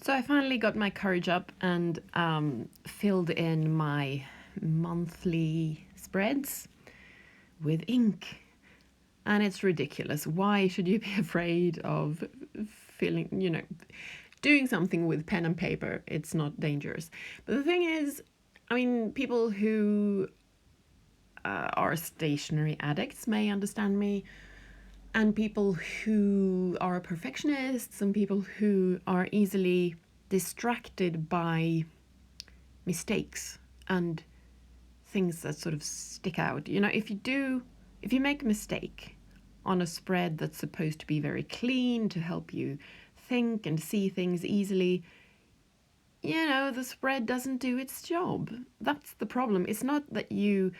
So I finally got my courage up and filled in my monthly spreads with ink. And it's ridiculous. Why should you be afraid of doing something with pen and paper? It's not dangerous. But the thing is, people who are stationery addicts may understand me, and people who are perfectionists and people who are easily distracted by mistakes and things that sort of stick out. If you make a mistake on a spread that's supposed to be very clean to help you think and see things easily, the spread doesn't do its job. That's the problem. It's not that you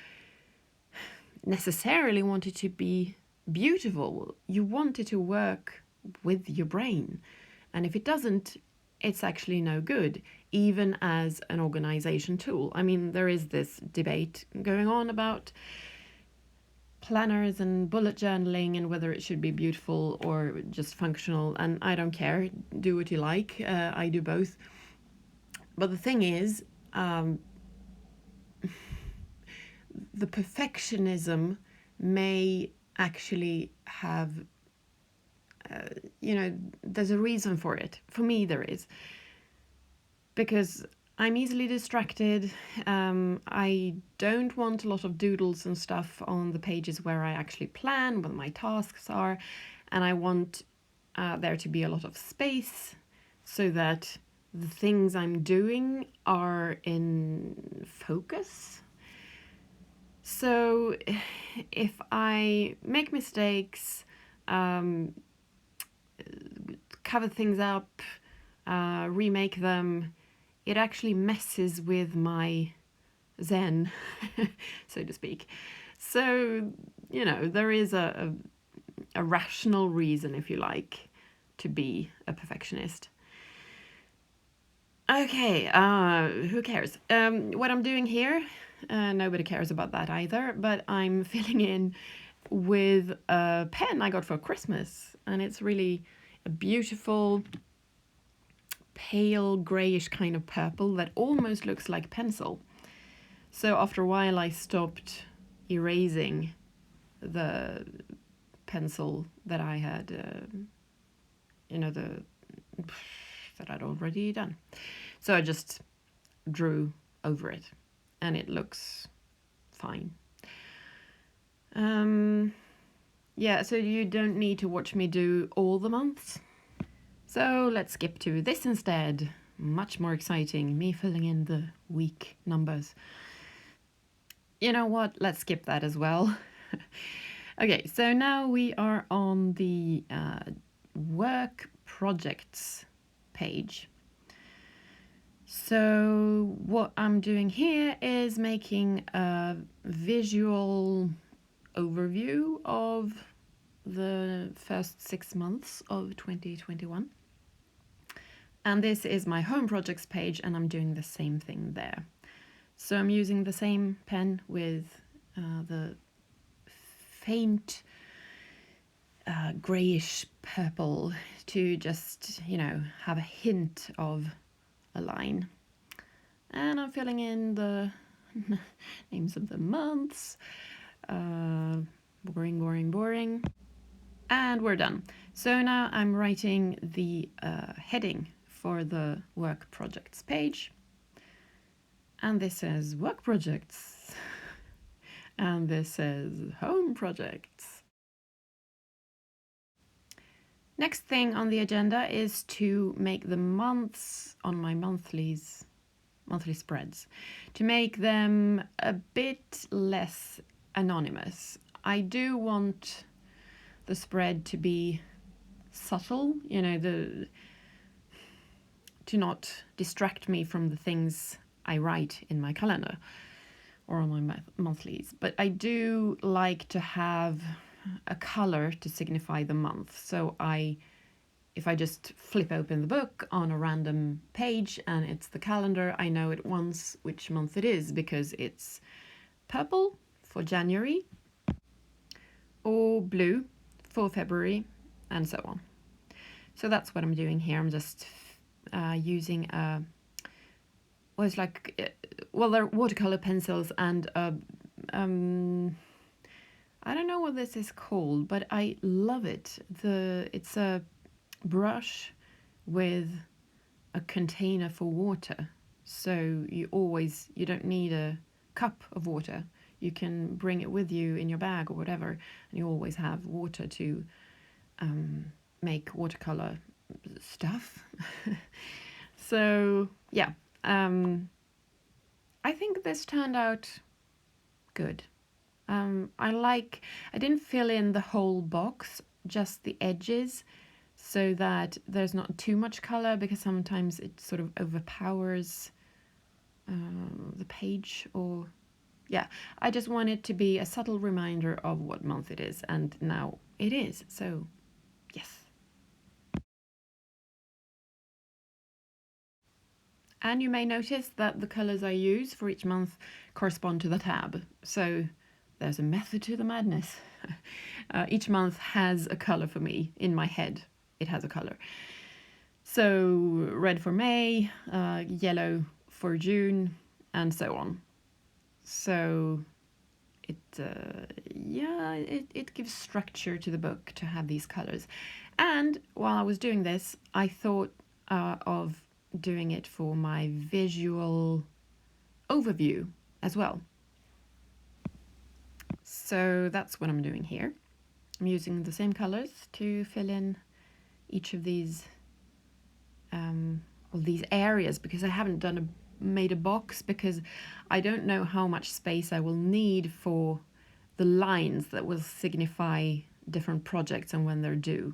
necessarily want it to be beautiful. You want it to work with your brain. And if it doesn't, it's actually no good, even as an organization tool. There is this debate going on about planners and bullet journaling and whether it should be beautiful or just functional. And I don't care. Do what you like. I do both. But the thing is, the perfectionism may actually have, there's a reason for it. For me, there is. Because I'm easily distracted. I don't want a lot of doodles and stuff on the pages where I actually plan what my tasks are. And I want there to be a lot of space so that the things I'm doing are in focus. So if I make mistakes, cover things up, remake them, it actually messes with my zen, so to speak. So, there is a rational reason, if you like, to be a perfectionist. Okay, who cares? What I'm doing here, nobody cares about that either, but I'm filling in with a pen I got for Christmas, and it's really a beautiful pale grayish kind of purple that almost looks like pencil. So after a while I stopped erasing the pencil that I had, that I'd already done. So I just drew over it, and it looks fine. So you don't need to watch me do all the months. So let's skip to this instead. Much more exciting, me filling in the week numbers. You know what? Let's skip that as well. Okay, so now we are on the work projects page. So what I'm doing here is making a visual overview of the first 6 months of 2021. And this is my home projects page, and I'm doing the same thing there. So I'm using the same pen with the faint grayish purple to just, have a hint of a line. And I'm filling in the names of the months. Boring. And we're done. So now I'm writing the heading for the work projects page. And this says work projects. And this says home projects. Next thing on the agenda is to make the months on my monthly spreads, to make them a bit less anonymous. I do want the spread to be subtle, to not distract me from the things I write in my calendar or on my monthlies. But I do like to have a color to signify the month. So if I just flip open the book on a random page and it's the calendar, I know at once which month it is, because it's purple for January or blue for February, and so on. So that's what I'm doing here. I'm just using was like well, they're watercolor pencils and I don't know what this is called, but I love it. It's a brush with a container for water, so you don't need a cup of water. You can bring it with you in your bag or whatever, and you always have water to make watercolor stuff. So yeah, I think this turned out good. I didn't fill in the whole box, just the edges, so that there's not too much color, because sometimes it sort of overpowers the page. Or yeah, I just want it to be a subtle reminder of what month it is, and now it is. So yes. And you may notice that the colors I use for each month correspond to the tab. So there's a method to the madness. Each month has a color for me in my head. It has a color. So red for May, yellow for June, and so on. So it gives structure to the book to have these colors. And while I was doing this, I thought of doing it for my visual overview as well. So that's what I'm doing here. I'm using the same colors to fill in each of these these areas, because I haven't made a box, because I don't know how much space I will need for the lines that will signify different projects and when they're due.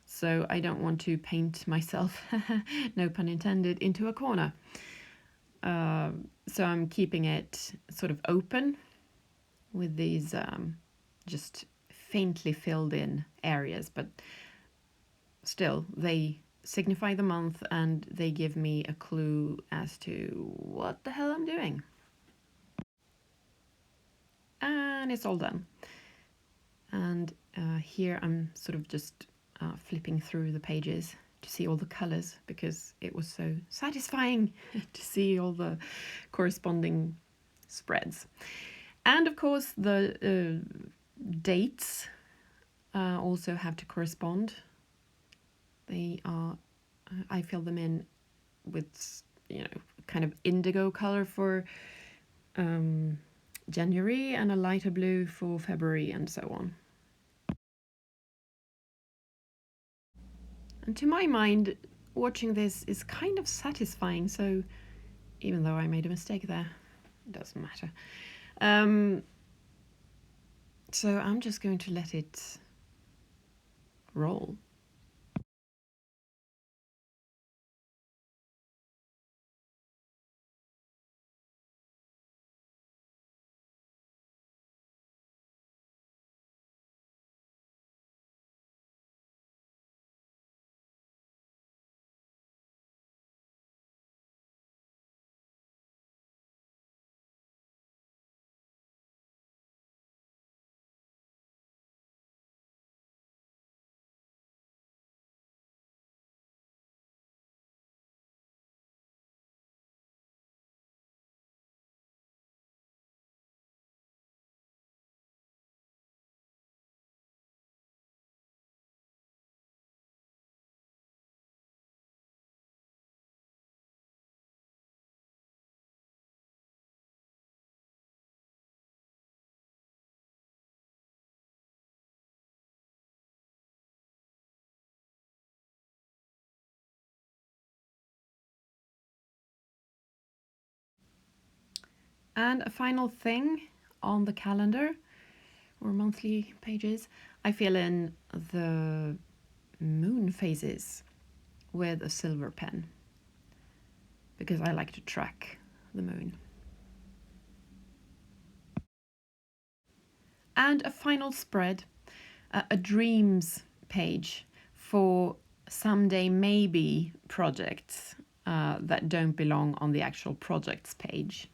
So I don't want to paint myself, no pun intended, into a corner. So I'm keeping it sort of open with these just faintly filled in areas, but still they signify the month and they give me a clue as to what the hell I'm doing. And it's all done. And here I'm sort of just flipping through the pages to see all the colors, because it was so satisfying to see all the corresponding spreads. And of course the dates also have to correspond. They are, I fill them in with, kind of indigo color for January and a lighter blue for February, and so on. And to my mind, watching this is kind of satisfying, so even though I made a mistake there, it doesn't matter. So I'm just going to let it roll. And a final thing on the calendar or monthly pages, I fill in the moon phases with a silver pen, because I like to track the moon. And a final spread, a dreams page for someday maybe projects that don't belong on the actual projects page.